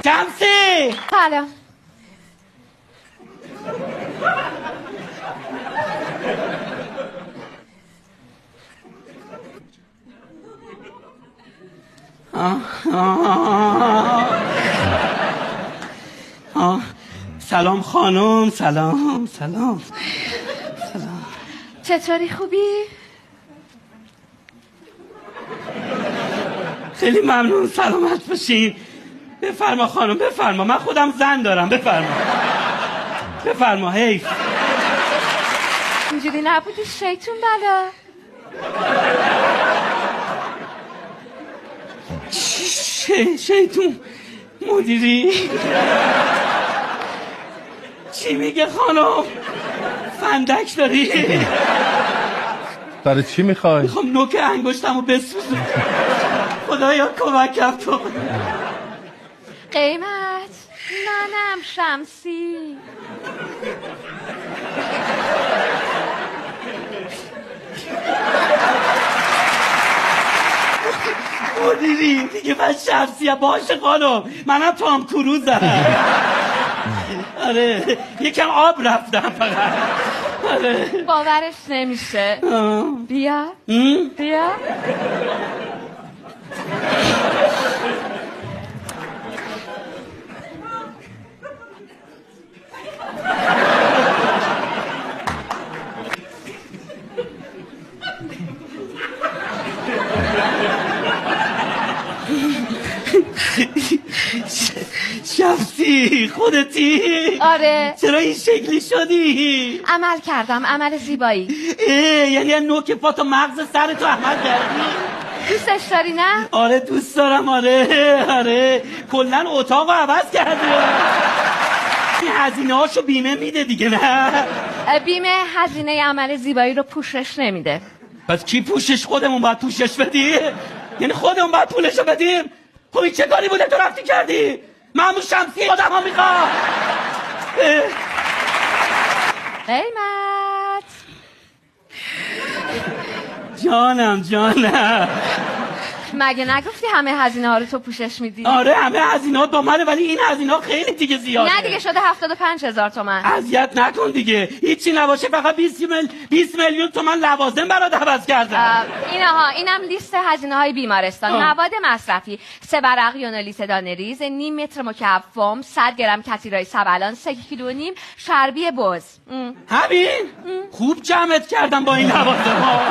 شمسی سلام. سلام خانم. سلام. چطوری، خوبی؟ خیلی ممنون، سلامت باشین. بفرما خانم، بفرما. من خودم زن دارم. بفرما. حیف اینجوری نبودی شیطون بلا. شیطون مدیری چی میگه خانم؟ فندک داری؟ برای چی میخوای؟ میخوام نوک انگشتمو بسوزم. خدایا کمکم کن. قیمت منم شمسی. مدیری دیگه من شمسیه. باشه خانم، منم تام کروزم. آره یکم آب رفتم فقط. آره. باورش نمیشه. بیا. شمسی خودتی؟ آره. چرا این شکلی شدی؟ عمل کردم، عمل زیبایی. یعنی نوک پاتو مغز سرتو عمل کردی؟ دوستش داری نه؟ آره دوست دارم. آره کلن اتاقو عوض کردی. این هزینه هاشو بیمه میده دیگه نه؟ بیمه هزینه عمل زیبایی رو پوشش نمیده. پس کی پوشش؟ خودمون باید پوشش بدیم؟ یعنی خودمون باید پولشو بدیم؟ خب این چه کاری بوده تو رفتی کردی؟ مامو شمسی آدم ها میخواد. قیمت جانم مگه نگفتی همه هزینه ها رو تو پوشش میدی؟ آره همه هزینه ها با منه، ولی این هزینه ها خیلی دیگه زیاده. نه دیگه شده 75,000 تومن. اذیت نکن دیگه. هیچی نباشه فقط 20 میلیون تومن لوازم برات عوض کردم. اینم لیست هزینه های بیمارستان. مواد مصرفی: 3 ورق یونولیتدان ریز، نیم متر مکعب فوم، 100 گرم کتیرای سبلان، 3 کیلو نیم چربی بز. همین؟ خوب جمعت کردم با این لوازم ها.